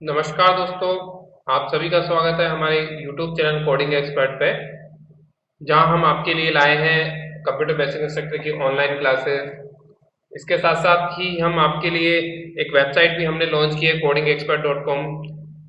नमस्कार दोस्तों, आप सभी का स्वागत है हमारे YouTube चैनल कोडिंग एक्सपर्ट पे, जहां हम आपके लिए लाए हैं कंप्यूटर बेसिक इंस्ट्रक्टर की ऑनलाइन क्लासेस। इसके साथ साथ ही हम आपके लिए एक वेबसाइट भी हमने लॉन्च की है codingexpert.com।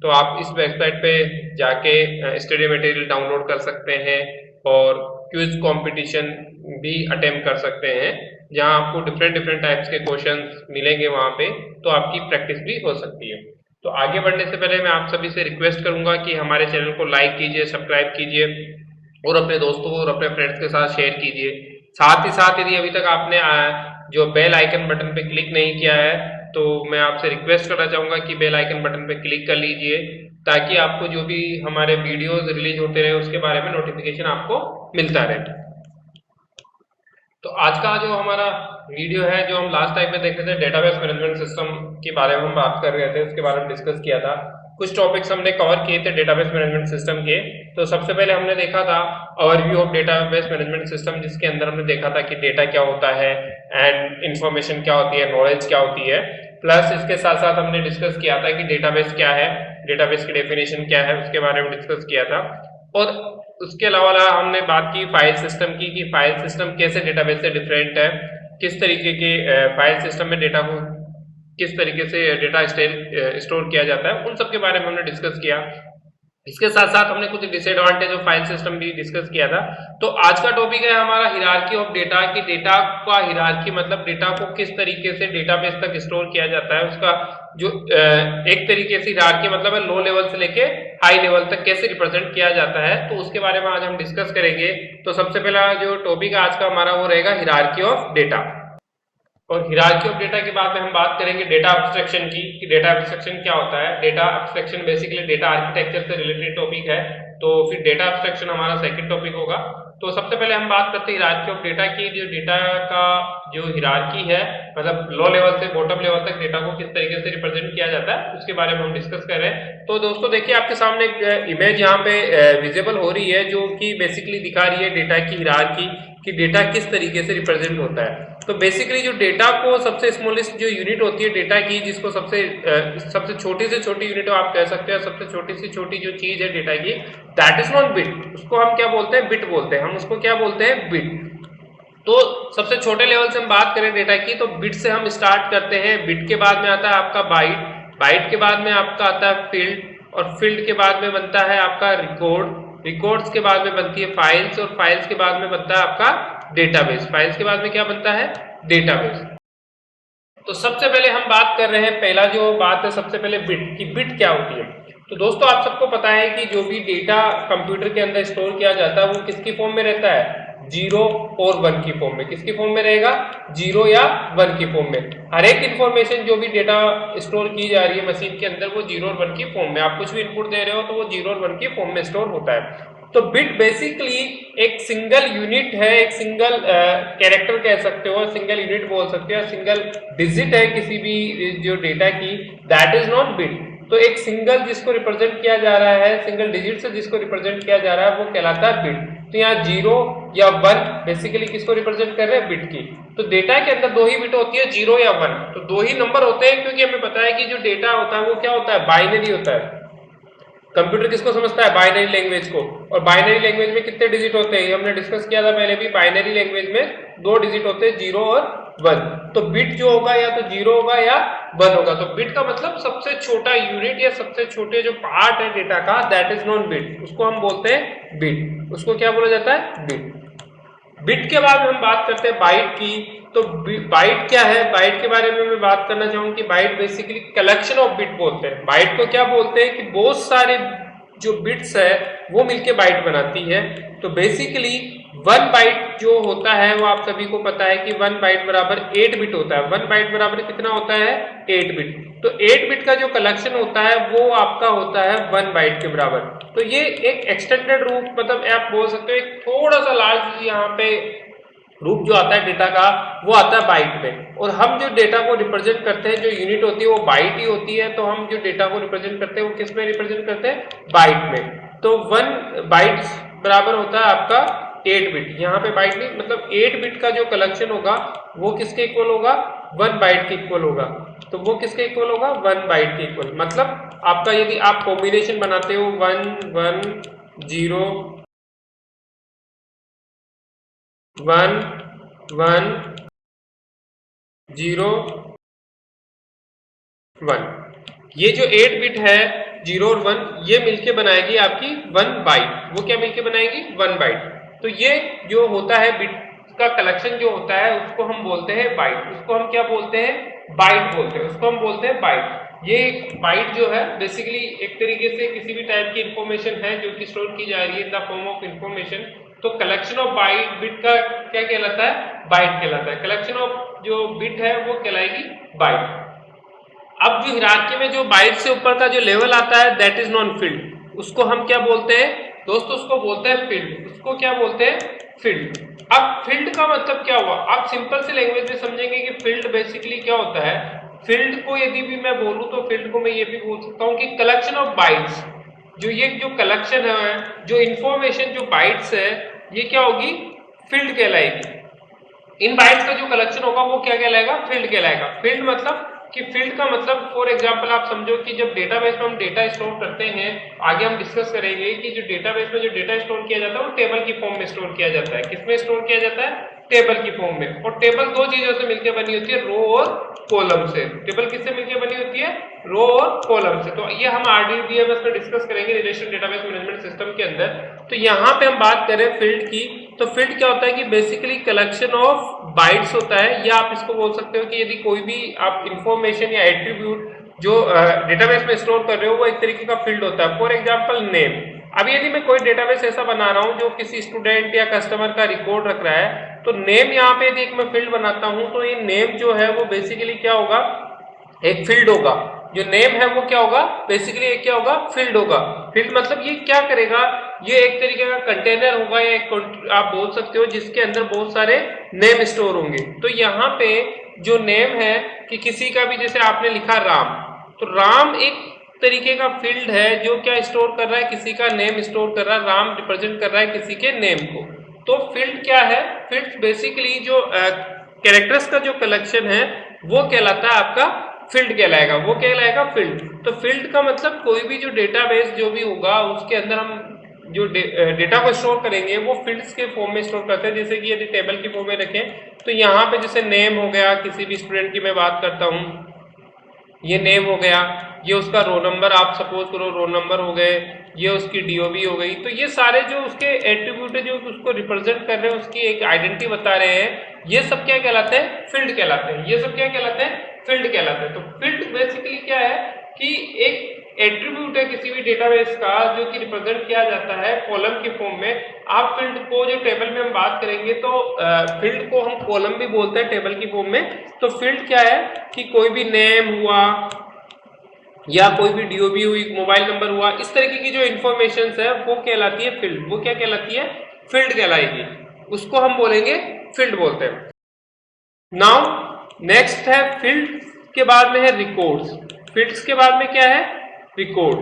तो आप इस वेबसाइट पे जाके स्टडी मटेरियल डाउनलोड कर सकते हैं और क्विज कंपटीशन भी अटेम्प्ट कर सकते हैं, जहां आपको डिफरेंट डिफरेंट टाइप्स के क्वेश्चंस मिलेंगे वहां पे, तो आपकी प्रैक्टिस भी हो सकती है। तो आगे बढ़ने से पहले मैं आप सभी से रिक्वेस्ट करूंगा कि हमारे चैनल को लाइक कीजिए, सब्सक्राइब कीजिए और अपने दोस्तों और अपने फ्रेंड्स के साथ शेयर कीजिए। साथ ही साथ यदि अभी तक आपने जो बेल आइकन बटन पे क्लिक नहीं किया है, तो मैं आपसे रिक्वेस्ट करना चाहूंगा कि बेल आइकन बटन पे क्लिक कर लीजिए, ताकि आपको जो भी हमारे वीडियोस रिलीज होते रहे उसके बारे में नोटिफिकेशन आपको मिलता रहे। तो आज का जो हमारा वीडियो है, जो हम लास्ट टाइम में देख रहे थे डेटाबेस मैनेजमेंट सिस्टम के बारे में हम बात कर रहे थे, उसके बारे में डिस्कस किया था। कुछ टॉपिक्स हमने कवर किए थे डेटाबेस मैनेजमेंट सिस्टम के। तो सबसे पहले हमने देखा था overview of database management system, जिसके अंदर हमने देखा था कि डेटा क्या होता है एंड इंफॉर्मेशन क्या होती है, नॉलेज क्या होती है। प्लस इसके साथ साथ हमने डिस्कस किया था कि डेटाबेस क्या है, डेटाबेस की डेफिनेशन क्या है, उसके बारे में डिस्कस किया था। और उसके अलावा हमने बात की फाइल सिस्टम की, कि फाइल सिस्टम कैसे डेटाबेस से डिफरेंट है, किस तरीके के फाइल सिस्टम में डेटा को किस तरीके से डेटा स्टोर किया जाता है, उन सब के बारे में हमने डिस्कस किया। इसके साथ साथ हमने कुछ डिसएडवांटेज ऑफ फाइल सिस्टम भी डिस्कस किया था। तो आज का टॉपिक है हमारा हिरार्की ऑफ डेटा, कि डेटा का हिरार्की मतलब डेटा को किस तरीके से डेटाबेस तक स्टोर किया जाता है, उसका जो एक तरीके से हिरार्की मतलब है लो लेवल से लेके हाई लेवल तक कैसे रिप्रेजेंट किया जाता है, तो उसके बारे में आज हम डिस्कस करेंगे। तो सबसे पहला जो टॉपिक आज का हमारा वो रहेगा हिरार्की ऑफ डेटा। और हिरार्की ऑफ डेटा के बाद में हम बात करेंगे डेटा एब्स्ट्रैक्शन की, कि डेटा एब्स्ट्रैक्शन क्या होता है। Data abstraction basically data architecture से रिलेटेड टॉपिक है, तो फिर डेटा एब्स्ट्रैक्शन हमारा सेकंड टॉपिक होगा। तो सबसे पहले हम बात करते हैं हिरार्की ऑफ डेटा की। जो डेटा का जो हिरार्की है, मतलब लो लेवल से बॉटम लेवल तक डेटा को किस तरीके से रिप्रेजेंट किया जाता है, उसके बारे में हम डिस्कस कर रहे हैं। तो दोस्तों देखिए, आपके सामने एक इमेज यहाँ पे विजिबल हो रही है, जो कि बेसिकली दिखा रही है डेटा की हिरार्की, कि डेटा किस तरीके से रिप्रेजेंट होता है। तो बेसिकली जो डेटा को सबसे स्मॉलेस्ट जो यूनिट होती है डेटा की, जिसको सबसे छोटी से छोटी यूनिट आप कह सकते हैं, सबसे छोटी से छोटी जो चीज है डेटा की, दैट इज नॉट बिट। उसको हम क्या बोलते हैं? बिट बोलते हैं। हम उसको क्या बोलते हैं? बिट। तो सबसे छोटे लेवल से हम बात करें डेटा की, तो बिट से हम स्टार्ट करते हैं। बिट के बाद में आता है आपका बाइट, बाइट के बाद में आपका आता है फील्ड, और फील्ड के बाद में बनता है आपका रिकॉर्ड, रिकॉर्ड्स के बाद में बनती है फाइल्स, और फाइल्स के बाद में बनता है आपका डेटाबेस। फाइल्स के बाद में क्या बनता है? डेटाबेस। तो सबसे पहले हम बात कर रहे हैं, पहला जो बात है सबसे पहले बिट की। बिट क्या होती है? तो दोस्तों आप सबको पता है कि जो भी डेटा कंप्यूटर के अंदर स्टोर किया जाता है वो किसकी फॉर्म में रहता है? 0 और 1 की फॉर्म में। किसकी फॉर्म में रहेगा? 0 या 1 की फॉर्म में। हर एक इंफॉर्मेशन जो भी डेटा स्टोर की जा रही है मशीन के अंदर, वो 0 और 1 की फॉर्म में। आप कुछ भी इनपुट दे रहे हो तो वो 0 और 1 की फॉर्म में स्टोर होता है। तो बिट बेसिकली एक सिंगल यूनिट है, एक सिंगल कैरेक्टर कह सकते हो, सिंगल यूनिट बोल सकते हो, सिंगल डिजिट है किसी भी जो डेटा की, दैट इज नॉट बिट। तो एक सिंगल जिसको रिप्रेजेंट किया जा रहा है, सिंगल डिजिट से जिसको रिप्रेजेंट किया जा रहा है, वो कहलाता है बिट। तो यहाँ 0 या 1 बेसिकली किसको रिप्रेजेंट कर रहे हैं? बिट की। तो डेटा के अंदर दो ही बिट होती है, 0 या 1। तो दो ही नंबर होते हैं, क्योंकि हमें पता है कि जो डेटा होता है वो क्या होता है? बाइनरी होता है। कंप्यूटर किसको समझता है? बाइनरी लैंग्वेज को। और बाइनरी लैंग्वेज में कितने डिजिट होते हैं? हमने डिस्कस किया था पहले भी। बाइनरी लैंग्वेज में 2 डिजिट होते हैं, 0 और 1। तो बिट जो होगा या तो 0 होगा या 1 होगा। तो बिट का मतलब सबसे छोटा यूनिट या सबसे छोटे जो पार्ट है डेटा का, दैट इज नॉट बिट। उसको हम बोलते हैं बिट। उसको क्या बोला जाता है? बिट। बिट के बाद हम बात करते हैं बाइट की। तो बाइट क्या है? बाइट के बारे में मैं बात करना चाहूंगा कि byte basically collection of bit बोलते हैं। बाइट को क्या बोलते हैं? कि बहुत सारे जो बिट्स है वो मिलके बाइट बनाती है। तो बेसिकली 1 बाइट जो होता है वो आप सभी को पता है कि 1 बाइट बराबर 8 बिट होता है। 1 बाइट बराबर कितना होता है? 8 बिट। तो 8 बिट का जो कलेक्शन होता है वो आपका होता है 1 बाइट के बराबर। तो ये एक एक्सटेंडेड रूप, मतलब आप बोल सकते हो एक थोड़ा सा लार्ज यहाँ पे रूप जो आता है डेटा का, वो आता है बाइट में। और हम जो डेटा को रिप्रेजेंट करते हैं, जो यूनिट होती है वो बाइट ही होती है। तो हम जो डेटा को रिप्रेजेंट करते हैं वो किस में रिप्रेजेंट करते हैं? बाइट में। तो 1 बाइट बराबर होता है आपका 8 बिट। यहाँ पे बाइट नहीं, मतलब 8 बिट का जो कलेक्शन होगा वो किसके इक्वल होगा? 1 बाइट के इक्वल होगा। तो वो किसके इक्वल होगा, 1 बाइट के इक्वल। मतलब आपका यदि आप कॉम्बिनेशन बनाते हो 1 1 0 1 1 0 1, ये जो 8 बिट है 0 और 1 ये मिलके बनाएगी आपकी 1 बाइट। वो क्या मिलके बनाएगी, 1 बाइट। तो ये जो होता है बिट का कलेक्शन जो होता है उसको हम बोलते हैं बाइट। उसको हम क्या बोलते हैं, बाइट बोलते हैं, उसको हम बोलते हैं बाइट। ये बाइट जो है बेसिकली एक तरीके से किसी भी टाइप की इंफॉर्मेशन है जो कि स्टोर की जा रही है in the form of information. तो कलेक्शन ऑफ बाइट बिट का क्या कहलाता है, बाइट कहलाता है। कलेक्शन ऑफ जो बिट है वो कहलाएगी बाइट। अब जो हिरार्की में जो बाइट से ऊपर का जो लेवल आता है दैट इज नॉन फील्ड, उसको हम क्या बोलते हैं दोस्तों, उसको बोलते हैं फील्ड। उसको क्या बोलते हैं, फील्ड। अब फील्ड का मतलब क्या हुआ, आप सिंपल से लैंग्वेज में समझेंगे कि फील्ड बेसिकली क्या होता है। फील्ड को यदि भी मैं बोलूं तो फील्ड को मैं ये भी बोल सकता हूं कि कलेक्शन ऑफ बाइट्स। जो ये जो कलेक्शन है, जो इंफॉर्मेशन जो बाइट्स है, ये क्या होगी, फील्ड कहलाएगी। इन बाइट्स का जो कलेक्शन होगा वो क्या कहलाएगा, फील्ड कहलाएगा। फील्ड मतलब कि फील्ड का मतलब फॉर एग्जांपल आप समझो कि जब डेटाबेस में हम डेटा स्टोर करते हैं, आगे हम डिस्कस करेंगे कि जो डेटाबेस में जो डेटा स्टोर किया जाता है वो टेबल की फॉर्म में स्टोर किया जाता है। किसमें स्टोर किया जाता है, टेबल की फॉर्म में। और टेबल दो चीजों से मिलकर बनी होती है, रो और कॉलम से। टेबल किससे मिलकर बनी होती है, रो और कॉलम से। तो ये हम RDBMS में डिस्कस करेंगे, रिलेशनल डेटाबेस मैनेजमेंट सिस्टम के अंदर। तो यहाँ पे हम बात करें फील्ड की, तो फील्ड क्या होता है कि बेसिकली कलेक्शन ऑफ बाइट्स होता है, या आप इसको बोल सकते हो कि यदि कोई भी आप इंफॉर्मेशन या एट्रीब्यूट जो डेटाबेस में स्टोर कर रहे हो वो एक तरीके का फील्ड होता है। For example name. अब यदि मैं कोई डेटाबेस ऐसा बना रहा हूं जो किसी स्टूडेंट या कस्टमर का रिकॉर्ड रख रहा है, तो नेम यहाँ पे यदि एक मैं फील्ड बनाता हूं तो ये नेम जो है वो बेसिकली क्या होगा, एक फील्ड होगा। जो नेम है वो क्या होगा, बेसिकली एक क्या होगा, फील्ड होगा। फील्ड मतलब ये क्या करेगा, ये एक तरीके का कंटेनर होगा या एक आप बोल सकते हो जिसके अंदर बहुत सारे नेम स्टोर होंगे। तो यहाँ पे जो नेम है कि किसी का भी, जैसे आपने लिखा राम, तो राम एक तरीके का फील्ड है जो क्या स्टोर कर रहा है, किसी का नेम स्टोर कर रहा है। राम रिप्रेजेंट कर रहा है किसी के नेम को। तो फील्ड क्या है, फील्ड बेसिकली जो कैरेक्टर्स का जो कलेक्शन है वो कहलाता है आपका फील्ड कहलाएगा, वो कहलाएगा फील्ड। तो फील्ड का मतलब कोई भी जो डेटाबेस जो भी होगा उसके अंदर हम जो डेटा को स्टोर करेंगे वो फील्ड्स के फॉर्म में स्टोर करते हैं। जैसे कि यदि टेबल की फॉर्म में रखें तो यहाँ पे जैसे नेम हो गया, किसी भी स्टूडेंट की मैं बात करता हूँ, ये नेम हो गया, ये उसका रोल नंबर, आप सपोज करो रोल नंबर हो गए, ये उसकी DOB हो गई। तो ये सारे जो उसके एट्रीब्यूट है जो उसको रिप्रेजेंट कर रहे हैं, उसकी एक आइडेंटिटी बता रहे हैं, ये सब क्या कहलाते हैं, फील्ड कहलाते हैं। ये सब क्या कहलाते हैं, फील्ड कहलाते हैं। तो फील्ड बेसिकली क्या है कि एक एट्रीब्यूट है किसी भी डेटाबेस का जो कि रिप्रेजेंट किया जाता है कॉलम की फॉर्म में। आप फील्ड को जो टेबल में हम बात करेंगे तो फील्ड को हम कॉलम भी बोलते हैं टेबल की फॉर्म में। तो फील्ड क्या है कि कोई भी नेम हुआ या कोई भी DOB हुई, मोबाइल नंबर हुआ, इस तरीके की जो इंफॉर्मेशन है वो कहलाती है फील्ड। वो क्या कहलाती है, फील्ड कहलाएगी। उसको हम बोलेंगे फील्ड बोलते हैं। नाउ नेक्स्ट है फील्ड के बाद में है रिकॉर्ड्स। फील्ड्स के बाद में क्या है, रिकॉर्ड।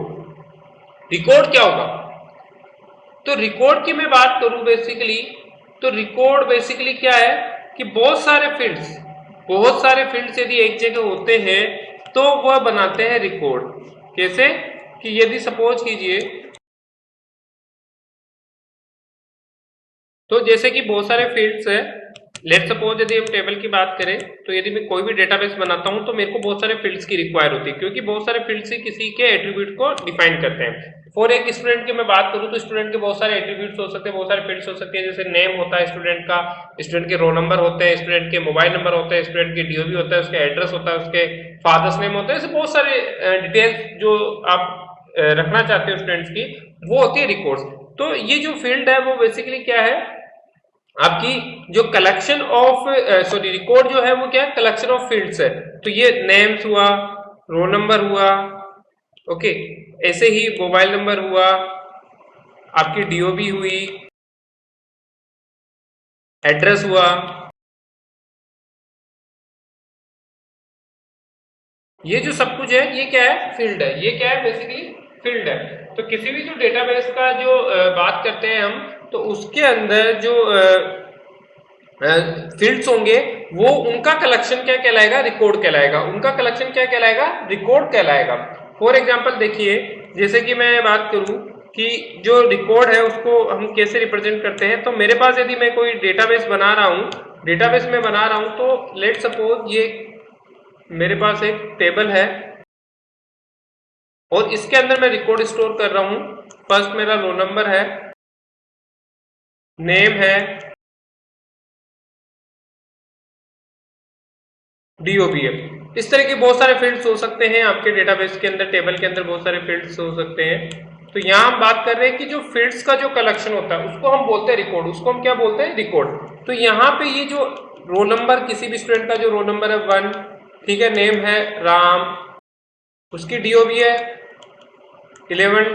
रिकॉर्ड क्या होगा, तो रिकॉर्ड की मैं बात करूं बेसिकली, तो रिकॉर्ड बेसिकली क्या है कि बहुत सारे फील्ड्स यदि एक जगह होते हैं तो वह बनाते हैं रिकॉर्ड। कैसे कि यदि सपोज कीजिए, तो जैसे कि बहुत सारे फील्ड्स है, लेट सपोज यदि हम टेबल की बात करें तो यदि मैं कोई भी डेटाबेस बनाता हूं तो मेरे को बहुत सारे फील्ड्स की रिक्वायर होती है, क्योंकि बहुत सारे फील्ड्स ही किसी के एट्रीब्यूट को डिफाइन करते हैं। फॉर एक स्टूडेंट की मैं बात करूं तो स्टूडेंट के बहुत सारे एट्रीब्यूट्स हो सकते हैं, बहुत सारे फील्ड्स हो सकते हैं। जैसे नेम होता है स्टूडेंट का, स्टूडेंट के रोल नंबर होते हैं, स्टूडेंट के मोबाइल नंबर होते हैं, स्टूडेंट के DOB होता है, उसका एड्रेस होता है, उसके फादर्स नेम होता है। ऐसे बहुत सारे डिटेल्स जो आप रखना चाहते हो स्टूडेंट्स की, वो होती है रिकॉर्ड्स। तो ये जो फील्ड है वो बेसिकली क्या है, आपकी जो कलेक्शन ऑफ रिकॉर्ड जो है वो क्या है, कलेक्शन ऑफ फील्ड्स है। तो ये नेम्स हुआ, रोल नंबर हुआ, ओके, ऐसे ही मोबाइल नंबर हुआ, आपकी DOB हुई, एड्रेस हुआ, ये जो सब कुछ है ये क्या है, फील्ड है। ये क्या है, बेसिकली फील्ड है। तो किसी भी जो डेटाबेस का जो बात करते हैं हम, तो उसके अंदर जो फील्ड्स होंगे वो उनका कलेक्शन क्या कहलाएगा, रिकॉर्ड कहलाएगा। उनका कलेक्शन क्या कहलाएगा, रिकॉर्ड कहलाएगा। फॉर एग्जांपल देखिए, जैसे कि मैं बात करूं कि जो रिकॉर्ड है उसको हम कैसे रिप्रेजेंट करते हैं, तो मेरे पास यदि मैं कोई डेटाबेस बना रहा हूं, डेटाबेस में बना रहा हूं, तो लेट सपोज ये मेरे पास एक टेबल है और इसके अंदर मैं रिकॉर्ड स्टोर कर रहा हूं। फर्स्ट मेरा रोल नंबर है, नेम है, DOBM। इस तरह के बहुत सारे फील्ड्स हो सकते हैं आपके डेटाबेस के अंदर, टेबल के अंदर बहुत सारे फील्ड्स हो सकते हैं। तो यहाँ हम बात कर रहे हैं कि जो फील्ड्स का जो कलेक्शन होता है उसको हम बोलते हैं रिकॉर्ड, उसको हम क्या बोलते हैं, रिकॉर्ड। तो यहाँ पे ये जो रोल नंबर, किसी भी स्टूडेंट का जो रोल नंबर है 1, ठीक है, नेम है राम, उसकी DOB है 11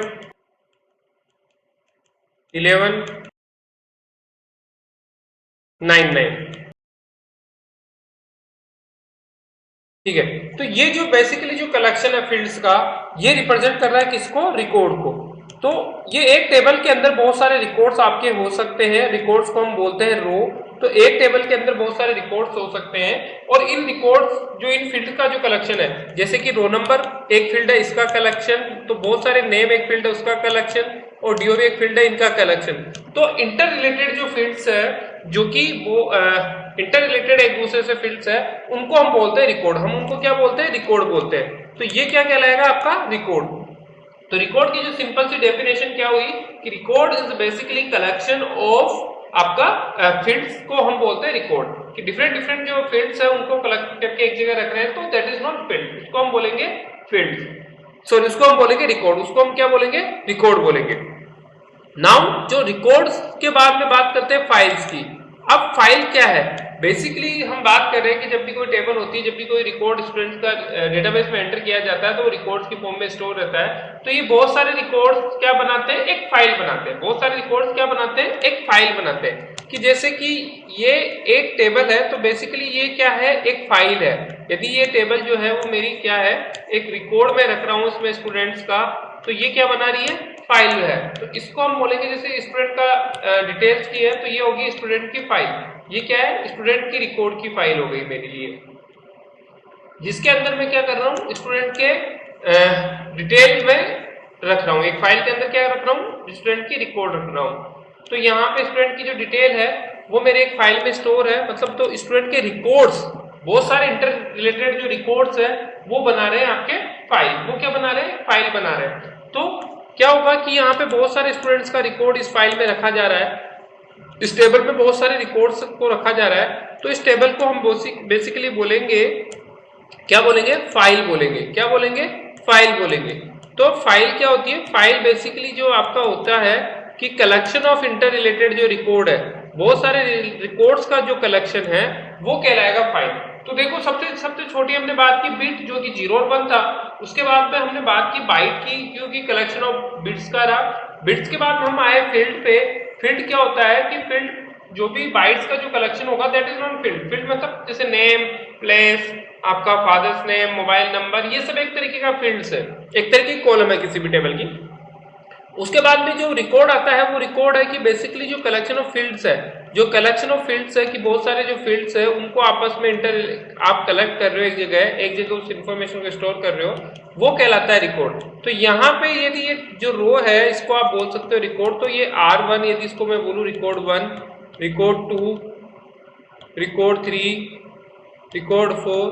99, ठीक है। तो ये जो बेसिकली जो कलेक्शन है फील्ड्स का, ये रिप्रेजेंट कर रहा है किसको, रिकॉर्ड को। तो ये एक टेबल के अंदर बहुत सारे रिकॉर्ड्स आपके हो सकते हैं, रिकॉर्ड्स को हम बोलते हैं रो। तो एक टेबल के अंदर बहुत सारे रिकॉर्ड्स हो सकते हैं और इन रिकॉर्ड्स जो इन फील्ड का जो कलेक्शन है, जैसे कि रो नंबर एक फील्ड है इसका कलेक्शन, तो बहुत सारे नेम एक फील्ड है उसका कलेक्शन, और DOB एक फील्ड है इनका कलेक्शन। तो इंटर रिलेटेड जो फील्ड्स है, जो कि वो इंटर रिलेटेड एक दूसरे से फील्ड्स है, उनको हम बोलते हैं रिकॉर्ड। हम उनको क्या बोलते हैं, रिकॉर्ड बोलते हैं। तो ये क्या कहलाएगा आपका, रिकॉर्ड। तो रिकॉर्ड की जो सिंपल सी डेफिनेशन क्या हुई कि record is basically collection of आपका फील्ड्स को हम बोलते हैं रिकॉर्ड, कि डिफरेंट डिफरेंट जो फील्ड्स है उनको कलेक्ट करके एक जगह रख रहे हैं, तो दैट इज नॉट फील्ड, उसको हम बोलेंगे फील्ड। सो इसको हम बोलेंगे रिकॉर्ड, उसको हम क्या बोलेंगे, रिकॉर्ड बोलेंगे। नाउ जो रिकॉर्ड्स के बाद में बात करते हैं फाइल्स की। अब फाइल क्या है, बेसिकली हम बात कर रहे हैं कि जब भी कोई टेबल होती है, जब भी कोई रिकॉर्ड स्टूडेंट का डेटाबेस में एंटर किया जाता है, तो वो रिकॉर्ड्स की फॉर्म में स्टोर रहता है। तो ये बहुत सारे रिकॉर्ड्स क्या बनाते हैं, एक फाइल बनाते हैं। बहुत सारे रिकॉर्ड्स क्या बनाते हैं, एक फाइल बनाते हैं। कि जैसे कि ये एक टेबल है, तो बेसिकली ये क्या है, एक फाइल है। यदि ये टेबल जो है वो मेरी क्या है, एक रिकॉर्ड में रख रहा हूँ इसमें स्टूडेंट्स का, तो ये क्या बना रही है, फाइल है। तो इसको हम बोलेंगे, जैसे स्टूडेंट का डिटेल्स की है, तो ये होगी स्टूडेंट की फाइल। ये क्या है, स्टूडेंट की रिकॉर्ड की फाइल हो गई मेरे लिए, जिसके अंदर मैं क्या कर रहा हूँ, स्टूडेंट के डिटेल में रख रहा हूँ। एक फाइल के अंदर क्या रख रहा हूँ, स्टूडेंट की रिकॉर्ड रख रहा हूँ। तो यहाँ पे स्टूडेंट की जो डिटेल है वो मेरे एक फाइल में स्टोर है, मतलब तो स्टूडेंट के रिकॉर्ड्स, बहुत सारे इंटर रिलेटेड जो रिकॉर्ड्स है वो बना रहे हैं आपके फाइल। वो क्या बना रहे हैं, फाइल बना रहे हैं। तो क्या होगा कि यहाँ पे बहुत सारे स्टूडेंट्स का रिकॉर्ड इस फाइल में रखा जा रहा है, इस टेबल में बहुत सारे रिकॉर्ड्स को रखा जा रहा है। तो इस टेबल को हम बेसिकली बोलेंगे, क्या बोलेंगे, फाइल बोलेंगे। क्या बोलेंगे, फाइल बोलेंगे। तो फाइल क्या होती है, फाइल बेसिकली जो आपका होता है कि कलेक्शन ऑफ इंटर रिलेटेड जो रिकॉर्ड है, बहुत सारे रिकॉर्ड्स का जो कलेक्शन है वो कहलाएगा फाइल। तो देखो सबसे छोटी हमने बात की बिट, जो कि 0 और 1 था। उसके बाद में हमने बात की बाइट की, क्योंकि कलेक्शन ऑफ बिट्स का रहा। बिट्स के बाद हम आए फील्ड पे। फील्ड क्या होता है कि फील्ड जो भी बाइट्स का जो कलेक्शन होगा that is not field. Field मतलब जैसे नेम, प्लेस, आपका फादर्स नेम, मोबाइल नंबर, ये सब एक तरीके का फील्ड्स है, एक तरीके की कॉलम है किसी भी टेबल की। उसके बाद में जो रिकॉर्ड आता है वो रिकॉर्ड है कि बेसिकली जो कलेक्शन ऑफ फील्ड्स है, जो कलेक्शन ऑफ फील्ड्स है कि बहुत सारे जो फील्ड्स है उनको आपस में आप कलेक्ट कर रहे हो एक जगह उस इंफॉर्मेशन को स्टोर कर रहे हो, वो कहलाता है रिकॉर्ड। तो यहाँ पे यदि ये जो रो है इसको आप बोल सकते हो रिकॉर्ड। तो ये R1, यदि इसको मैं बोलूँ रिकॉर्ड 1, रिकॉर्ड 2, रिकॉर्ड 3, रिकॉर्ड 4,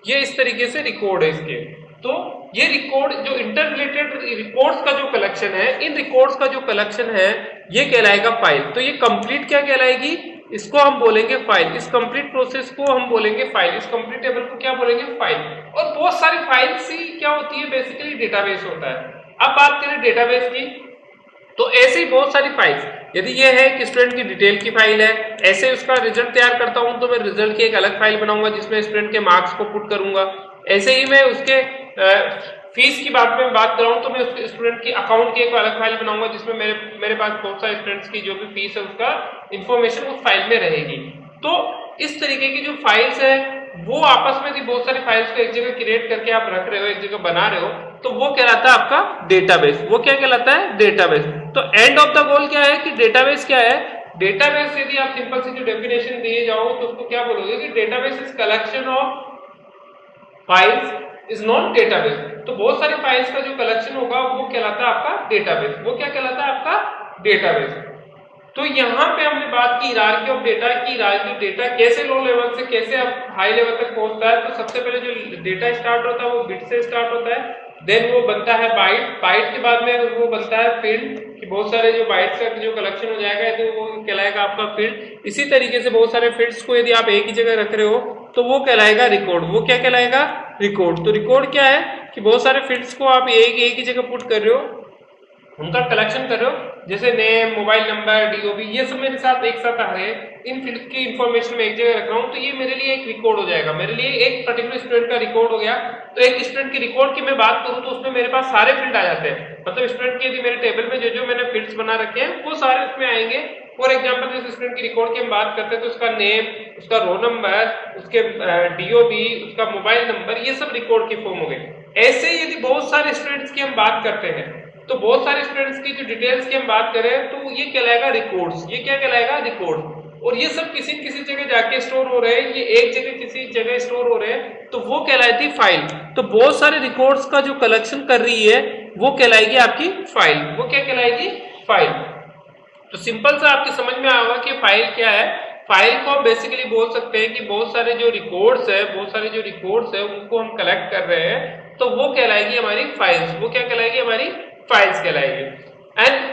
ये इस तरीके से रिकॉर्ड है इसके। तो ये रिकॉर्ड जो इंटर रिलेटेड रिकॉर्ड्स का जो कलेक्शन है, इन रिकॉर्ड्स का जो कलेक्शन है ये कहलाएगा फाइल। तो ये कंप्लीट क्या कहलाएगी, इसको हम बोलेंगे फाइल। इस कंप्लीट प्रोसेस को हम बोलेंगे फाइल, इस कंप्लीट टेबल को क्या बोलेंगे, फाइल। और बहुत सारी फाइल्स ही क्या होती है, बेसिकली डेटाबेस होता है। अब बात करें डेटाबेस की, तो ऐसे ही बहुत सारी फाइल्स, यदि ये है कि स्टूडेंट की डिटेल की फाइल है, ऐसे उसका रिजल्ट तैयार करता हूं तो मैं रिजल्ट की एक अलग फाइल बनाऊंगा जिसमें स्टूडेंट के मार्क्स को पुट करूंगा। ऐसे ही मैं उसके फीस की बात में बात कर रहा हूं तो मैं उसके स्टूडेंट की अकाउंट की एक अलग फाइल बनाऊंगा जिसमें मेरे पास बहुत सारे स्टूडेंट्स की जो भी फीस है उसका इंफॉर्मेशन उस फाइल में रहेगी। तो इस तरीके की जो फाइल्स है वो आपस में भी बहुत सारी फाइल्स को एक जगह क्रिएट करके आप रख रहे हो, एक जगह बना रहे हो, तो वो कहलाता है आपका डेटाबेस। वो क्या कहलाता है, डेटाबेस। तो एंड ऑफ द गोल क्या है कि डेटाबेस क्या है, डेटाबेस यदि आप सिंपल सी जो डेफिनेशन दिए जाओ तो उसको क्या बोलोगे कि database is collection of files is not database. तो बहुत सारी फाइल्स का जो कलेक्शन होगा वो कहलाता है आपका डेटाबेस। वो क्या कहलाता है आपका डेटाबेस। तो यहाँ पे हमने बात की हायरार्की ऑफ डेटा की, हायरार्की डेटा कैसे लो लेवल से कैसे हाई लेवल तक पहुंचता है। तो सबसे पहले जो डेटा स्टार्ट होता है वो बिट से स्टार्ट होता है, देन वो बनता है बाइट, बाइट के बाद में वो बनता है फील्ड कि बहुत सारे जो बाइट्स का जो कलेक्शन हो जाएगा तो वो कहलाएगा आपका फील्ड। इसी तरीके से बहुत सारे फील्ड्स को यदि आप एक ही जगह रख रहे हो तो वो कहलाएगा रिकॉर्ड। वो क्या कहलाएगा? रिकॉर्ड। तो रिकॉर्ड क्या है कि बहुत सारे फील्ड्स को आप एक ही जगह पुट कर रहे हो, उनका कलेक्शन कर रहे हो, जैसे नेम, मोबाइल नंबर, डीओबी, ये सब मेरे साथ एक साथ आ रहे हैं। इन फील्ड की इंफॉर्मेशन में एक जगह रख रहा हूँ तो ये मेरे लिए एक रिकॉर्ड हो जाएगा। मेरे लिए एक पर्टिकुलर स्टूडेंट का रिकॉर्ड हो गया। तो एक स्टूडेंट की रिकॉर्ड की मैं बात करूँ तो उसमें मेरे पास सारे फील्ड आ जाते हैं। मतलब स्टूडेंट की यदि मेरे टेबल में जो मैंने फील्ड्स बना रखे हैं वो सारे उसमें आएंगे। फॉर एग्जाम्पल जिस स्टूडेंट की रिकॉर्ड की हम बात करते हैं तो उसका नेम, उसका रोल नंबर, उसके डीओबी, उसका मोबाइल नंबर, ये सब रिकॉर्ड की फॉर्म हो गए। ऐसे ही यदि बहुत सारे स्टूडेंट्स की हम बात करते हैं तो बहुत सारे स्टूडेंट्स की जो डिटेल्स की हम बात करें तो ये कहलाएगा रिकॉर्ड्स। ये क्या कहलाएगा? रिकॉर्ड। और ये सब किसी किसी जगह जाके स्टोर हो रहे हैं, ये एक जगह किसी जगह स्टोर हो रहे हैं तो वो कहलाती फाइल। तो बहुत सारे रिकॉर्ड्स का जो कलेक्शन कर रही है वो कहलाएगी आपकी फाइल। वो क्या कहलाएगी? फाइल। तो सिंपल सा आपके समझ में आएगा कि फाइल क्या है। फाइल को हम बेसिकली बोल सकते हैं कि बहुत सारे जो रिकॉर्ड्स है उनको हम कलेक्ट कर रहे हैं तो वो कहलाएगी हमारी फाइल्स। वो क्या कहलाएगी? हमारी फाइल्स कहलाएगी। एंड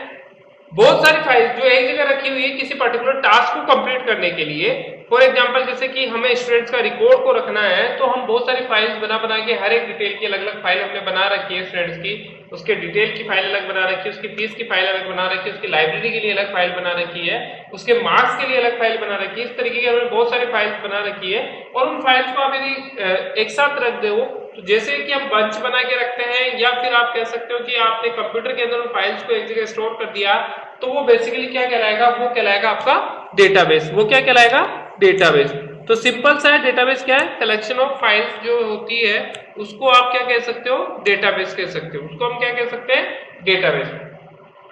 बहुत सारी फाइल्स जो एक जगह रखी हुई है किसी पर्टिकुलर टास्क को कंप्लीट करने के लिए। फॉर एग्जांपल जैसे कि हमें स्टूडेंट्स का रिकॉर्ड को रखना है तो हम बहुत सारी फाइल्स बना के हर एक डिटेल की अलग अलग फाइल हमने बना रखी है स्टूडेंट्स की, उसके डिटेल की फाइल अलग बना रखी है, उसकी फीस की फाइल अलग बना रखी है, उसकी लाइब्रेरी के लिए अलग फाइल बना रखी है, उसके मार्क्स के लिए अलग फाइल बना रखी है। इस तरीके की हमने बहुत सारी फाइल्स बना रखी है और उन फाइल्स को आप यदि एक साथ रख दो तो जैसे कि हम बंच बना के रखते हैं या फिर आप कह सकते हो कि आपने कंप्यूटर के अंदर उन फाइल्स को एक जगह स्टोर कर दिया तो वो बेसिकली क्या कहलाएगा? वो कहलाएगा आपका डेटाबेस। वो क्या कहलाएगा? डेटाबेस। तो सिंपल सा है, डेटाबेस क्या है? कलेक्शन ऑफ फाइल्स जो होती है उसको आप क्या कह सकते हो? डेटाबेस कह सकते हो। उसको हम क्या कह सकते हैं? डेटाबेस।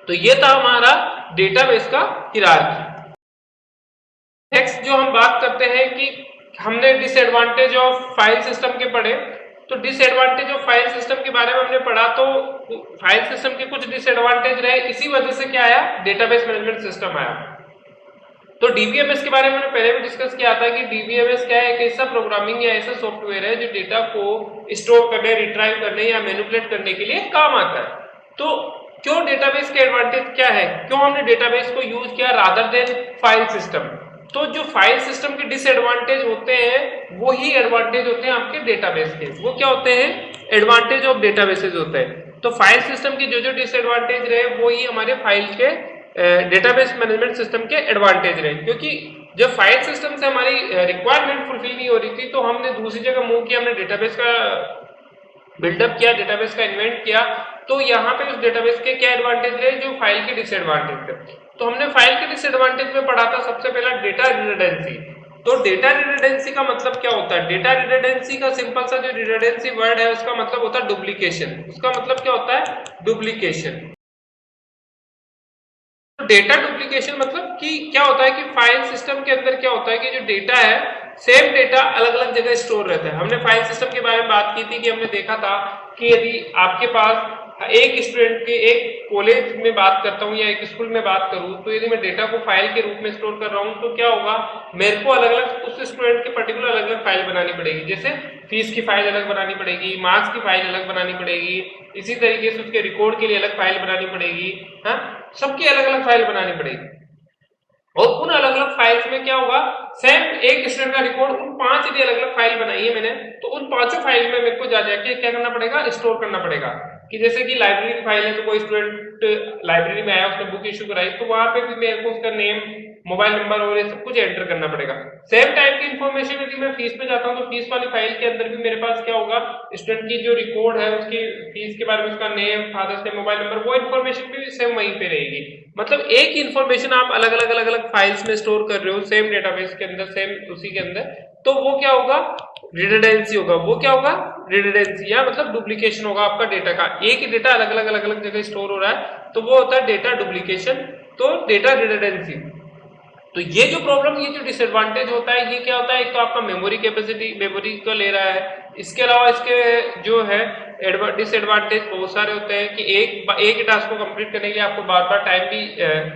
तो ये था हमारा डेटाबेस का हिरार्की। नेक्स्ट जो हम बात करते हैं कि हमने डिसएडवांटेज ऑफ फाइल सिस्टम के पढ़े। तो डिसएडवांटेज ऑफ फाइल सिस्टम के बारे में हमने पढ़ा तो फाइल सिस्टम के कुछ डिसएडवांटेज रहे, इसी वजह से क्या आया? डेटाबेस मैनेजमेंट सिस्टम आया। तो डीबीएमएस के बारे में हमने पहले भी डिस्कस किया था कि डीबीएमएस क्या है? एक ऐसा प्रोग्रामिंग या ऐसा सॉफ्टवेयर है जो डेटा को स्टोर करने, रिट्राइव करने या मैनिपुलेट करने के लिए काम आता है। तो क्यों डेटाबेस के एडवांटेज क्या है? क्यों हमने डेटाबेस को यूज किया रादर देन फाइल सिस्टम? तो जो फाइल सिस्टम के डिसएडवांटेज होते हैं वो ही एडवांटेज होते हैं आपके डेटाबेस के। वो क्या होते हैं? एडवांटेज ऑफ डेटाबेसेस होते हैं। तो फाइल सिस्टम के जो डिसएडवांटेज रहे वो ही हमारे फाइल के डेटाबेस मैनेजमेंट सिस्टम के एडवांटेज रहे। क्योंकि जब फाइल सिस्टम से हमारी रिक्वायरमेंट फुलफिल नहीं हो रही थी तो हमने दूसरी जगह मूव किया, हमने डेटाबेस का बिल्डअप किया, डेटाबेस का इन्वेंट किया। तो यहाँ पे उस डेटाबेस के क्या एडवांटेज रहे जो फाइल के डिसएडवांटेज थे। तो हमने फाइल के डिसएडवांटेज में पढ़ा था सबसे पहला डेटा रिडंडेंसी। तो डेटा रिडंडेंसी का मतलब क्या होता है? डेटा रिडंडेंसी का सिंपल सा जो रिडंडेंसी वर्ड है उसका मतलब होता है डुप्लीकेशन। उसका मतलब क्या होता है? डुप्लीकेशन। डेटा डुप्लीकेशन मतलब कि क्या होता है कि फाइल सिस्टम के अंदर क्या होता है कि जो डेटा है सेम डेटा अलग अलग जगह स्टोर रहता है। हमने फाइल सिस्टम के बारे में बात की थी कि हमने देखा था कि यदि आपके पास एक स्टूडेंट के एक कॉलेज में बात करता हूँ या एक स्कूल में बात करूँ तो यदि मैं डेटा को फाइल के रूप में स्टोर कर रहा हूँ तो क्या होगा? मेरे को अलग अलग उस स्टूडेंट के पर्टिकुलर अलग अलग फाइल बनानी पड़ेगी। जैसे फीस की फाइल अलग बनानी पड़ेगी, मार्क्स की फाइल अलग बनानी पड़ेगी, इसी तरीके से उसके रिकॉर्ड के लिए अलग फाइल बनानी पड़ेगी। हाँ, सबकी अलग अलग फाइल बनानी पड़ेगी। और उन अलग अलग फाइल्स में क्या होगा? सेम एक स्टूडेंट का रिकॉर्ड उन 5 यदि अलग अलग फाइल बनाई है मैंने तो उन 5 फाइल में मेरे को जाके क्या करना पड़ेगा? स्टोर करना पड़ेगा। कि जैसे कि लाइब्रेरी की फाइल है तो कोई स्टूडेंट लाइब्रेरी में आया, उसने बुक इश्यू कराई तो वहां पे भी मेरे को उसका नेम, मोबाइल नंबर और ये सब कुछ एंटर करना पड़ेगा। सेम टाइप की इन्फॉर्मेशन यदि मैं फीस पे जाता हूँ तो फीस वाली फाइल के अंदर भी मेरे पास क्या होगा? स्टूडेंट की जो रिकॉर्ड है उसकी फीस के बारे में, उसका name, father's name, mobile number, वो इन्फॉर्मेशन भी सेम वहीं पे रहेगी। मतलब एक ही इन्फॉर्मेशन आप अलग अलग फाइल्स में स्टोर कर रहे हो सेम डेटाबेस के अंदर, सेम उसी के अंदर। तो वो क्या होगा? रिडंडेंसी होगा। वो क्या होगा? रिडंडेंसी या मतलब डुप्लीकेशन होगा आपका डेटा का। एक ही डेटा अलग अलग जगह स्टोर हो रहा है तो वो होता है डेटा डुप्लीकेशन। तो डेटा रिडंडेंसी। तो ये जो प्रॉब्लम, ये जो डिसएडवांटेज होता है, ये क्या होता है, एक तो आपका मेमोरी कैपेसिटी, मेमोरी को ले रहा है। इसके अलावा इसके जो है डिसएडवांटेज बहुत सारे होते हैं कि एक ही टास्क को कंप्लीट करने के लिए आपको बार बार टाइम भी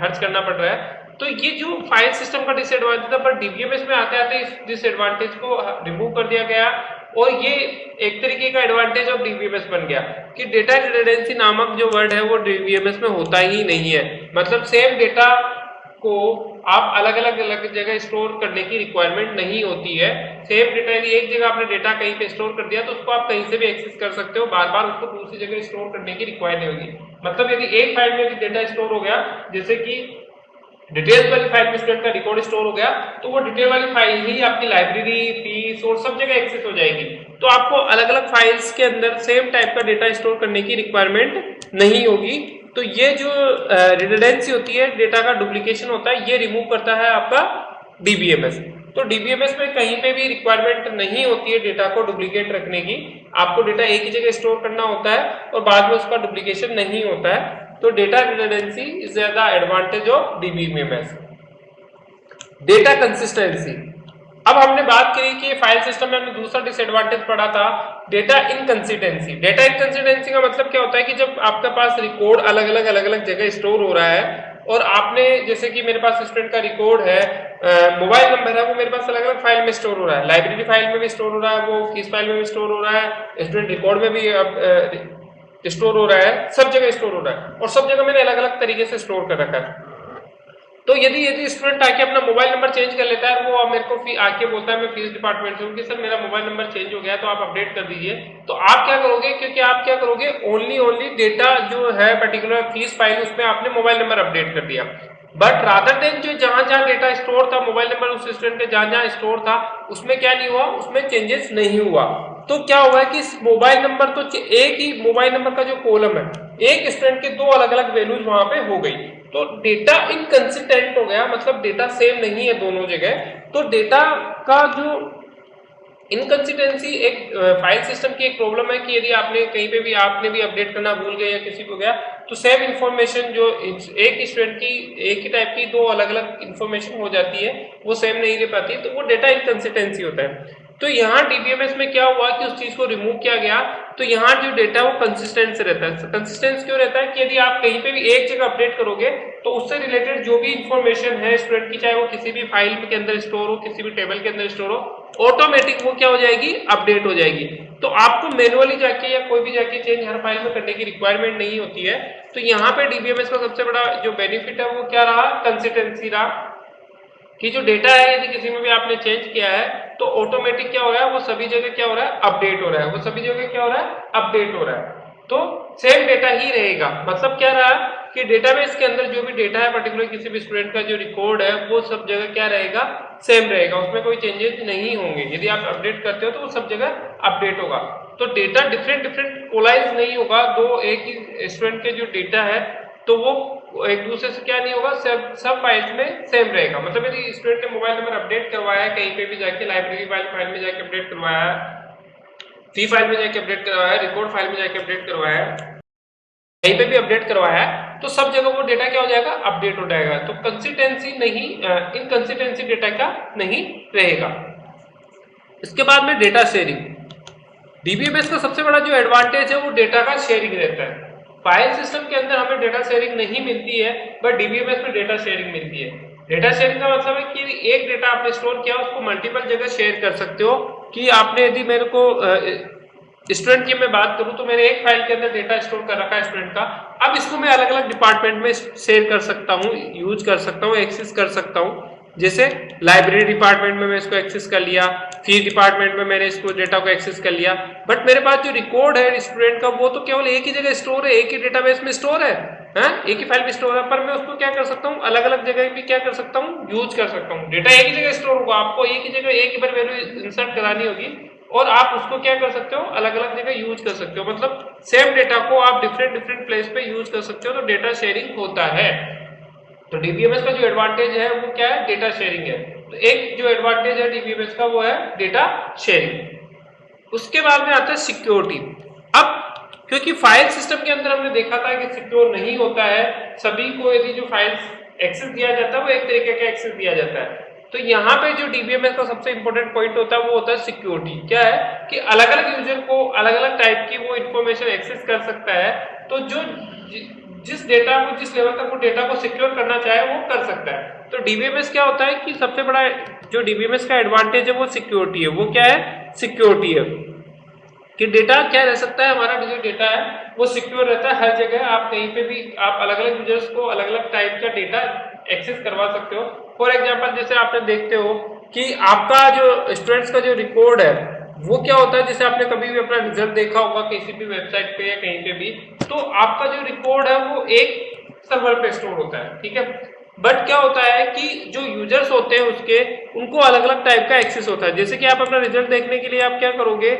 खर्च करना पड़ रहा है। तो ये जो फाइल सिस्टम का डिसएडवांटेज था, पर डीबीएमएस में आते आते इस डिसएडवांटेज को रिमूव कर दिया गया और ये एक तरीके का एडवांटेज ऑफ डीबीएमएस बन गया कि डेटा रिडंडेंसी नामक जो वर्ड है वो डीबीएमएस में होता ही नहीं है। मतलब सेम डेटा को आप अलग अलग जगह स्टोर करने की रिक्वायरमेंट नहीं होती है। सेम डेटा, यदि एक जगह आपने डेटा कहीं पे स्टोर कर दिया तो उसको आप कहीं से भी एक्सेस कर सकते हो, बार बार उसको दूसरी जगह स्टोर करने की रिक्वायर नहीं होगी। मतलब यदि एक फाइल में डेटा स्टोर हो गया, जैसे कि डिटेल्स वाली फाइल में स्टूडेंट का रिकॉर्ड स्टोर हो गया, तो वो डिटेल वाली फाइल ही आपकी लाइब्रेरी, फीस और सब जगह एक्सेस हो जाएगी। तो आपको अलग अलग फाइल्स के अंदर सेम टाइप का डेटा स्टोर करने की रिक्वायरमेंट नहीं होगी। तो ये जो रिडंडेंसी होती है, डेटा का डुप्लीकेशन होता है, ये रिमूव करता है आपका डीबीएमएस। तो डीबीएमएस में कहीं पे भी रिक्वायरमेंट नहीं होती है डेटा को डुप्लीकेट रखने की। आपको डेटा एक ही जगह स्टोर करना होता है और बाद में उसका डुप्लीकेशन नहीं होता है। तो data redundancy is the advantage of DBMS. Data consistency, अब हमने बात करी कि फाइल सिस्टम में हमने दूसरा डिसएडवांटेज पढ़ा था डेटा इनकंसिस्टेंसी। डेटा इनकंसिस्टेंसी का मतलब क्या होता है कि जब आपके पास रिकॉर्ड अलग अलग जगह स्टोर हो रहा है और आपने, जैसे कि मेरे पास स्टूडेंट का रिकॉर्ड है, मोबाइल नंबर है, वो मेरे पास अलग अलग फाइल में स्टोर हो रहा है, लाइब्रेरी फाइल में भी स्टोर हो रहा है, वो फीस फाइल में भी स्टोर हो रहा है, स्टूडेंट रिकॉर्ड में भी स्टोर हो रहा है, सब जगह स्टोर हो रहा है और सब जगह मैंने अलग अलग तरीके से स्टोर कर रखा है। तो यदि स्टूडेंट आके अपना मोबाइल नंबर चेंज कर लेता है, वो मेरे को आके बोलता है, मैं फीस डिपार्टमेंट से हूँ कि सर मेरा मोबाइल नंबर चेंज हो गया है तो आप अपडेट कर दीजिए, तो आप क्या करोगे, क्योंकि आप क्या करोगे, ओनली डेटा जो है पर्टिकुलर फीस फाइल, उसमें आपने मोबाइल नंबर अपडेट कर दिया। बट रादर देन जो जहां डेटा स्टोर था, मोबाइल नंबर उस स्टूडेंट के जहां स्टोर था, उसमें क्या नहीं हुआ, उसमें चेंजेस नहीं हुआ। तो क्या हुआ कि मोबाइल नंबर, तो एक ही मोबाइल नंबर का जो कॉलम है, एक स्टूडेंट के दो अलग अलग वैल्यूज वहां पे हो गई, तो डेटा इनकंसिस्टेंट हो गया, मतलब डेटा सेम नहीं है दोनों जगह। तो डेटा का जो इनकंसिस्टेंसी एक फाइल सिस्टम की एक प्रॉब्लम है कि यदि आपने कहीं पे भी, आपने भी अपडेट करना भूल गए या किसी को गया, तो सेम इंफॉर्मेशन जो एक स्टूडेंट की एक ही टाइप की दो अलग अलग इंफॉर्मेशन हो जाती है, वो सेम नहीं रह पाती, तो वो डेटा इनकंसिस्टेंसी होता है। तो यहाँ डीबीएमएस में क्या हुआ कि उस चीज को रिमूव किया गया, तो यहाँ जो डेटा वो कंसिस्टेंट से रहता है। कंसिस्टेंस क्यों रहता है कि यदि आप कहीं पे भी एक जगह अपडेट करोगे तो उससे रिलेटेड जो भी इंफॉर्मेशन है स्टूडेंट की, चाहे वो किसी भी फाइल के अंदर स्टोर हो, किसी भी टेबल के अंदर स्टोर हो, ऑटोमेटिक वो क्या हो जाएगी, अपडेट हो जाएगी। तो आपको मैनुअली जाके या कोई भी जाके चेंज हर फाइल में करने की रिक्वायरमेंट नहीं होती है। तो यहाँ पे डीबीएमएस का सबसे बड़ा जो बेनिफिट है वो क्या रहा, कंसिस्टेंसी रहा, कि जो डेटा है यदि किसी में भी आपने चेंज किया है तो ऑटोमेटिक क्या हो रहा है, वो सभी जगह क्या हो रहा है, अपडेट हो रहा है, वो सभी जगह क्या हो रहा है, अपडेट हो रहा है। तो सेम डेटा ही रहेगा। मतलब क्या रहा कि डेटाबेस के अंदर जो भी डेटा है पर्टिकुलर किसी भी स्टूडेंट का जो रिकॉर्ड है, वो सब जगह क्या रहेगा, सेम रहेगा, उसमें कोई चेंजेस नहीं होंगे। यदि आप अपडेट करते हो तो वो सब जगह अपडेट होगा। तो डेटा डिफरेंट कोलाइज नहीं होगा, दो एक ही स्टूडेंट के जो डेटा है तो वो एक दूसरे से क्या नहीं होगा, सब फाइल्स में सेम रहेगा। मतलब यदि स्टूडेंट ने मोबाइल नंबर अपडेट करवाया है कहीं पे भी जाके, लाइब्रेरी फाइल में जाके अपडेट करवाया है, फी फाइल में जाके अपडेट करवाया है, रिकॉर्ड फाइल में जाके अपडेट करवाया है, कहीं पे भी अपडेट करवाया है, तो सब जगह वो डेटा क्या हो जाएगा, अपडेट हो जाएगा। तो कंसिस्टेंसी नहीं, इनकंसिस्टेंसी डेटा का नहीं रहेगा। इसके बाद में डेटा शेयरिंग, डीबीएमएस का सबसे बड़ा जो एडवांटेज है वो डेटा का शेयरिंग रहता है। फाइल सिस्टम के अंदर हमें डेटा शेयरिंग नहीं मिलती है, बट डीबीएमएस में डेटा शेयरिंग मिलती है। डेटा शेयरिंग का मतलब है कि एक डेटा आपने स्टोर किया, उसको मल्टीपल जगह शेयर कर सकते हो। कि आपने यदि मेरे को स्टूडेंट की मैं बात करूं तो मैंने एक फाइल के अंदर डेटा स्टोर कर रखा है स्टूडेंट का, अब इसको मैं अलग अलग डिपार्टमेंट में शेयर कर सकता हूं, यूज कर सकता हूं, एक्सेस कर सकता हूं। जैसे लाइब्रेरी डिपार्टमेंट में मैं इसको एक्सेस कर लिया, फीस डिपार्टमेंट में मैंने इसको डेटा को एक्सेस कर लिया, बट मेरे पास जो रिकॉर्ड है स्टूडेंट का वो तो केवल एक ही जगह स्टोर है, एक ही डेटाबेस में स्टोर है, एक ही फाइल में स्टोर है, पर मैं उसको क्या कर सकता हूँ, अलग अलग जगह भी क्या कर सकता हूँ, यूज कर सकता हूँ। डेटा एक ही जगह स्टोर होगा, आपको एक ही जगह एक ही बार वैल्यू इंसर्ट करानी होगी और आप उसको क्या कर सकते हो, अलग अलग जगह यूज कर सकते हो। मतलब सेम डेटा को आप डिफरेंट प्लेस पे यूज कर सकते हो, तो डेटा शेयरिंग होता है। तो डीबीएमएस का जो एडवांटेज है वो क्या है, डेटा शेयरिंग है। तो एक जो एडवांटेज है डीबीएमएस का वो है डेटा शेयरिंग। उसके बाद में आता है सिक्योरिटी। अब क्योंकि फाइल सिस्टम के अंदर हमने देखा था कि सिक्योर नहीं होता है, सभी को यदि जो फाइल्स एक्सेस दिया जाता है वो एक तरीके का एक्सेस दिया जाता है। तो यहाँ पे जो डीबीएमएस का सबसे इंपॉर्टेंट पॉइंट होता है वो होता है सिक्योरिटी। क्या है कि अलग अलग यूजर को अलग अलग टाइप की वो इंफॉर्मेशन एक्सेस कर सकता है, तो जो जिस डेटा को जिस लेवल तक वो डेटा को सिक्योर करना चाहे वो कर सकता है। तो डीबीएमएस क्या होता है कि सबसे बड़ा जो डीबीएमएस का एडवांटेज है वो सिक्योरिटी है। वो क्या है? सिक्योरिटी है कि डेटा क्या रह सकता है, हमारा जो डेटा है वो सिक्योर रहता है हर जगह। आप कहीं पे भी आप अलग अलग यूजर्स को अलग अलग टाइप का डेटा एक्सेस करवा सकते हो। फॉर एग्जांपल जैसे आपने देखते हो कि आपका जो स्टूडेंट्स का जो रिकॉर्ड है वो क्या होता है, जैसे आपने कभी भी अपना रिजल्ट देखा होगा किसी भी वेबसाइट पे या कहीं पे भी, तो आपका जो रिकॉर्ड है वो एक सर्वर पे स्टोर होता है, ठीक है। बट क्या होता है कि जो यूजर्स होते हैं उसके उनको अलग अलग टाइप का एक्सेस होता है। जैसे कि आप अपना रिजल्ट देखने के लिए आप क्या करोगे,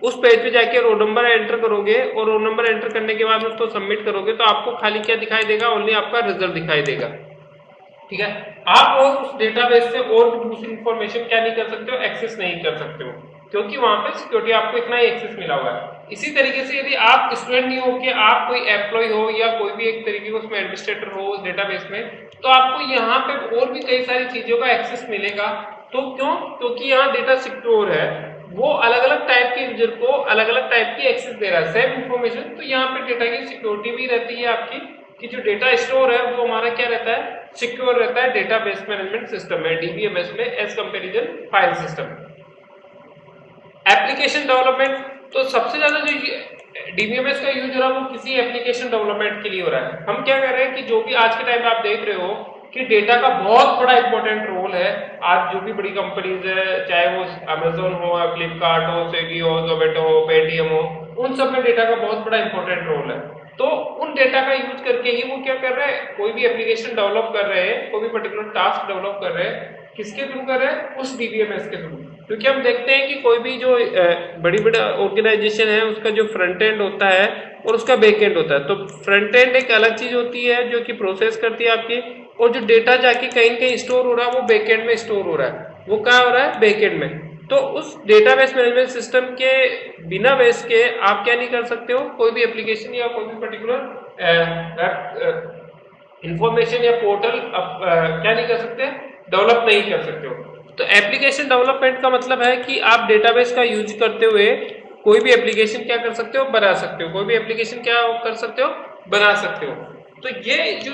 उस पेज पे जाके रोल नंबर एंटर करोगे और रोल नंबर एंटर करने के बाद उसको सबमिट करोगे तो आपको खाली क्या दिखाई देगा, ओनली आपका रिजल्ट दिखाई देगा, ठीक है। आप और उस डेटाबेस से और भी दूसरी इंफॉर्मेशन क्या नहीं कर सकते हो, एक्सेस नहीं कर सकते हो, क्योंकि वहां पे सिक्योरिटी आपको इतना ही एक्सेस मिला हुआ है। इसी तरीके से यदि आप स्टूडेंट नहीं हो कि आप कोई एम्प्लॉय हो या कोई भी एक तरीके का उसमें एडमिनिस्ट्रेटर हो उस डेटाबेस में, तो आपको यहाँ पे और भी कई सारी चीजों का एक्सेस मिलेगा। तो क्यों? क्योंकि यहाँ डेटा सिक्योर है, वो अलग अलग टाइप के यूजर को अलग अलग टाइप की एक्सेस दे रहा है, सेम इंफॉर्मेशन। तो यहाँ पे डेटा की सिक्योरिटी भी रहती है आपकी कि जो डेटा स्टोर है वो हमारा क्या रहता है, सिक्योर रहता है डेटाबेस मैनेजमेंट सिस्टम में, डीबीएमएस में, as comparison file system. Application development, तो सबसे ज्यादा जो डीबीएमएस का यूज हो रहा है वो किसी एप्लीकेशन डेवलपमेंट के लिए हो रहा है। हम क्या कर रहे हैं कि जो भी आज के टाइम में आप देख रहे हो कि डेटा का बहुत बड़ा इंपॉर्टेंट रोल है। आज जो भी बड़ी कंपनीज है, चाहे वो अमेजोन हो, फ्लिपकार्ट हो, स्विगी हो, जोमेटो हो, पेटीएम हो, उन सब में डेटा का बहुत बड़ा इंपॉर्टेंट रोल है। तो उन डेटा का यूज करके ही वो क्या कर रहे हैं, कोई भी एप्लीकेशन डेवलप कर रहे हैं, कोई भी पर्टिकुलर टास्क डेवलप कर रहे हैं, किसके थ्रू कर रहे हैं, उस डीबीएमएस के थ्रू। क्योंकि हम देखते हैं कि कोई भी जो बड़ी बड़ी ऑर्गेनाइजेशन है उसका जो फ्रंट एंड होता है और उसका बैक एंड होता है। तो फ्रंट एंड एक अलग चीज होती है जो कि प्रोसेस करती है आपकी, और जो डेटा जाके कहीं न कहीं स्टोर हो रहा है वो बैक एंड में स्टोर हो रहा है। वो कहाँ हो रहा है? बैक एंड में। तो उस डेटाबेस मैनेजमेंट सिस्टम के बिना बेस के आप क्या नहीं कर सकते हो, कोई भी एप्लीकेशन या कोई भी पर्टिकुलर इंफॉर्मेशन या पोर्टल क्या नहीं कर सकते, डेवलप नहीं कर सकते हो। तो एप्लीकेशन डेवलपमेंट का मतलब है कि आप डेटाबेस का यूज करते हुए कोई भी एप्लीकेशन क्या कर सकते हो, बना सकते हो। कोई भी एप्लीकेशन क्या कर सकते हो, बना सकते हो। तो ये जो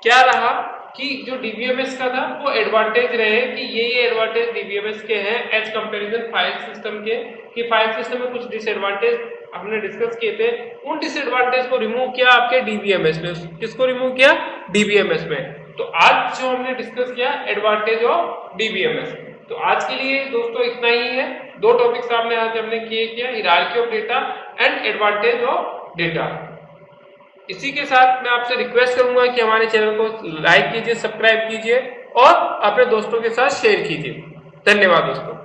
क्या रहा कि जो डीबीएमएस का था वो एडवांटेज रहे कि ये एडवांटेज डीबीएमएस के हैं एज कंपैरिजन फाइल सिस्टम के, कि फाइल सिस्टम में कुछ डिसएडवांटेज हमने डिस्कस किए थे। उन डिसएडवांटेज को रिमूव किया आपके डीबीएमएस में। किसको रिमूव किया? डीबीएमएस में। तो आज जो हमने डिस्कस किया एडवांटेज ऑफ डीबीएमएस। तो आज के लिए दोस्तों इतना ही है। दो टॉपिक सामने आज हमने किया, hierarchy of data and advantage of data. इसी के साथ मैं आपसे रिक्वेस्ट करूंगा कि हमारे चैनल को लाइक कीजिए, सब्सक्राइब कीजिए और अपने दोस्तों के साथ शेयर कीजिए। धन्यवाद दोस्तों।